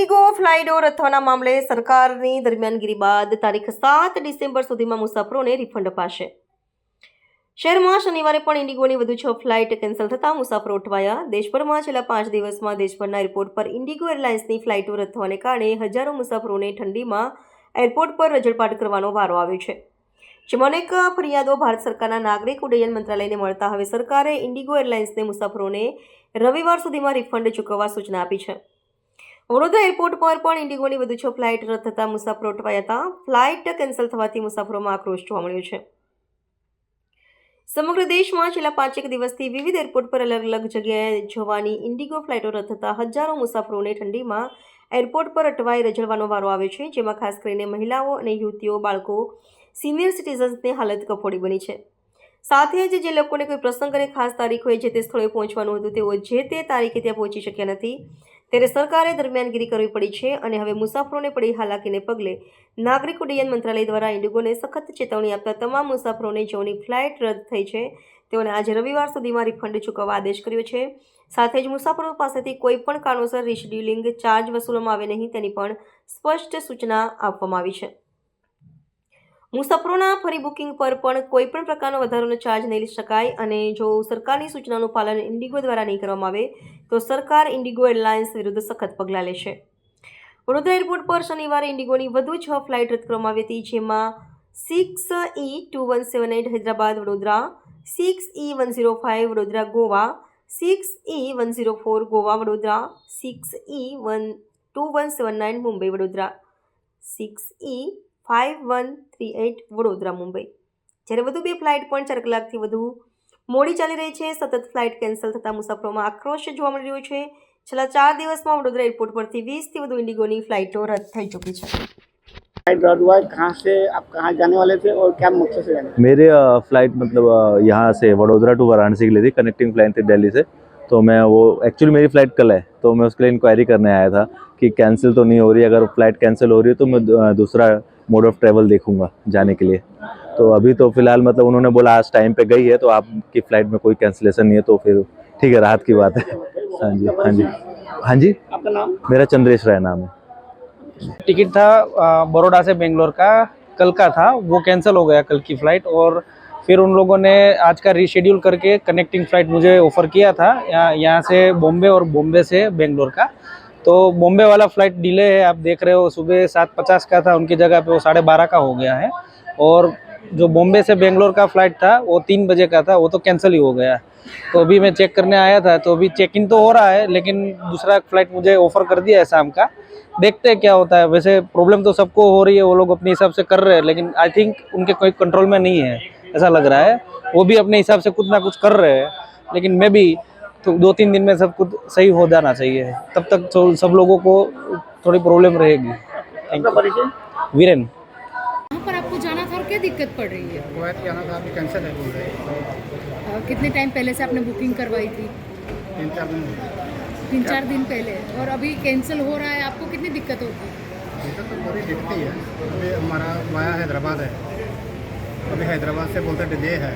Indigo ફ્લાઇટો રથવાના મામલે સરકારની દરમિયાનગીરી બાદ તારીખ 7 ડિસેમ્બર સુધીમાં મુસાફરોને રિફંડ અપાશે। શહેરમાં શનિવારે પણ ઇન્ડિગોની વધુ 6 ફ્લાઇટ કેન્સલ થતાં મુસાફરો અટવાયા। દેશભરમાં છેલ્લા 5 દિવસમાં દેશભરના એરપોર્ટ પર ઇન્ડિગો એરલાઇન્સની ફ્લાઇટો રદ થવાને કારણે હજારો મુસાફરોને ઠંડીમાં એરપોર્ટ પર રજળપાટ કરવાનો વારો આવ્યો છે, જેમાં અનેક ફરિયાદો ભારત સરકારના નાગરિક ઉડ્ડયન મંત્રાલયને મળતા હવે સરકારે ઇન્ડિગો એરલાઇન્સને મુસાફરોને રવિવાર સુધીમાં રિફંડ ચૂકવવા સૂચના આપી છે। વડોદરા એરપોર્ટ પર પણ ઇન્ડિગોની વધુ 6 ફ્લાઇટ રદ થતાં મુસાફરો અટવાયા હતા। ફ્લાઇટ કેન્સલ થવાથી મુસાફરોમાં આક્રોશ જોવા મળ્યો છે। સમગ્ર દેશમાં છેલ્લા 5 દિવસથી વિવિધ એરપોર્ટ પર અલગ અલગ જગ્યાએ જવાની ઇન્ડિગો ફ્લાઇટો રદ થતાં હજારો મુસાફરોને ઠંડીમાં એરપોર્ટ પર અટવાઈ રજળવાનો વારો આવ્યો છે, જેમાં ખાસ કરીને મહિલાઓ અને યુવતીઓ, બાળકો, સિનિયર સિટીઝન્સની હાલત કફોડી બની છે। સાથે જ જે લોકોને કોઈ પ્રસંગ અને ખાસ તારીખ હોય જે તે સ્થળે પહોંચવાનું હતું તેઓ જે તે તારીખે ત્યાં પહોંચી શક્યા નથી, ત્યારે સરકારે દરમિયાનગીરી કરવી પડી છે અને હવે મુસાફરોને પડી હાલાકીને પગલે નાગરિક ઉડ્ડયન મંત્રાલય દ્વારા ઇન્ડિગોને સખત ચેતવણી આપતા તમામ મુસાફરોને જેઓની ફ્લાઇટ રદ થઈ છે તેઓને આજે રવિવાર સુધીમાં રિફંડ ચૂકવવા આદેશ કર્યો છે। સાથે જ મુસાફરો પાસેથી કોઈ પણ કારણોસર રિશેડ્યુલિંગ ચાર્જ વસૂલવામાં આવે નહીં તેની પણ સ્પષ્ટ સૂચના આપવામાં આવી છે। મુસાફરોના ફરી બુકિંગ પર પણ કોઈ પણ પ્રકારનો વધારાનો ચાર્જ નહીં લઈ શકાય અને જો સરકારની સૂચનાનું પાલન ઇન્ડિગો દ્વારા નહીં કરવામાં આવે તો સરકાર ઇન્ડિગો એરલાઇન્સ વિરુદ્ધ સખત પગલાં લેશે। વડોદરા એરપોર્ટ પર શનિવારે ઇન્ડિગોની વધુ 6 ફ્લાઇટ રદ કરવામાં આવી હતી, જેમાં 6E2178 Hyderabad Vadodara, 6E105 Vadodara Goa, 6E104 Goa Vadodara, 6E2179 Mumbai Vadodara, 6E5138 Vadodara Mumbai. જ્યારે વધુ 2 ફ્લાઇટ પણ 4 કલાકથી વધુ મોડી ચાલી રહી છે। સતત ફ્લાઇટ કેન્સલ થતાં મુસાફરોમાં આક્રોશ જોવા મળી રહ્યો છે। છેલ્લા 4 દિવસમાં વડોદરા એરપોર્ટ પરથી 20થી વધુ ઇન્ડિગોની ફ્લાઇટો રદ થઈ ચૂકી છે। कहाँ से आप कहाँ जाने वाले थे और क्या मकसद से जाने? मेरे फ्लाइट मतलब यहाँ से वडोदरा टू वाराणसी के लिए थी, कनेक्टिंग फ्लाइट थी दिल्ली से। तो मैं वो एक्चुअली मेरी फ़्लाइट कल है तो मैं उसके लिए इंक्वायरी करने आया था कि कैंसिल तो नहीं हो रही है। अगर फ़्लाइट कैंसिल हो रही है तो मैं दूसरा मोड ऑफ ट्रैवल देखूंगा जाने के लिए। तो अभी तो फ़िलहाल मतलब उन्होंने बोला आज टाइम पे गई है तो आपकी फ़्लाइट में कोई कैंसिलेशन नहीं है, तो फिर ठीक है, राहत की बात है। हाँ जी, हाँ जी, हाँ जी। आपका नाम? मेरा चंद्रेश राय नाम है। टिकट था बड़ौदा से बेंगलोर का, कल का था, वो कैंसिल हो गया कल की फ़्लाइट। और फिर उन लोगों ने आज का रीशेड्यूल करके कनेक्टिंग फ़्लाइट मुझे ऑफ़र किया था यहाँ से बॉम्बे और बॉम्बे से बेंगलोर का। तो बॉम्बे वाला फ़्लाइट डिले है, आप देख रहे हो, सुबह 7:50 का था, उनकी जगह पे वो 12:30 का हो गया है। और जो बॉम्बे से बेंगलोर का फ़्लाइट था वो 3 बजे का था, वो तो कैंसिल ही हो गया। तो अभी मैं चेक करने आया था तो अभी चेक इन तो हो रहा है, लेकिन दूसरा फ़्लाइट मुझे ऑफ़र कर दिया है शाम का। देखते हैं क्या होता है। वैसे प्रॉब्लम तो सबको हो रही है, वो लोग अपने हिसाब से कर रहे हैं, लेकिन आई थिंक उनके कोई कंट्रोल में नहीं है, ऐसा लग रहा है। वो भी अपने हिसाब से कुछ ना कुछ कर रहे हैं, लेकिन मैं भी तो 2-3 दिन में सब कुछ सही हो जाना चाहिए, तब तक तो सब लोगों को थोड़ी प्रॉब्लम रहेगी। आपका परिचय? वीरेन। वहाँ पर आपको जाना था और क्या दिक्कत पड़ रही है? कुवैत जाना था, अभी कैंसिल है बोल रहे हैं। कितने टाइम पहले से आपने बुकिंग करवाई थी? 3-4 दिन 3-4 दिन पहले, और अभी कैंसिल हो रहा है, आपको कितनी दिक्कत होगी? दिक्कत तो पूरी दिखती है। अभी हमारा वाया हैदराबाद है, अभी हैदराबाद से बोलते डिले है,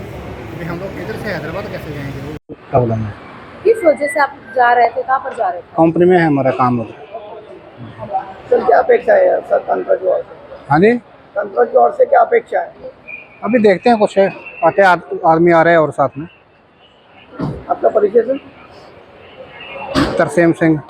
अभी हम लोग इधर से हैदराबाद कैसे जाएंगे? प्रॉब्लम है। किस वजह से आप जा रहे थे, कहाँ पर जा रहे थे? कंपनी में है हमारा काम उधर। सर क्या अपेक्षा है सर तंत्र की ओर से? हाँ जी, तंत्र की ओर से क्या अपेक्षा है? अभी देखते हैं कुछ है, आते आदमी आ रहे हैं और साथ में आपका परिचय सर? तरसेम सिंह।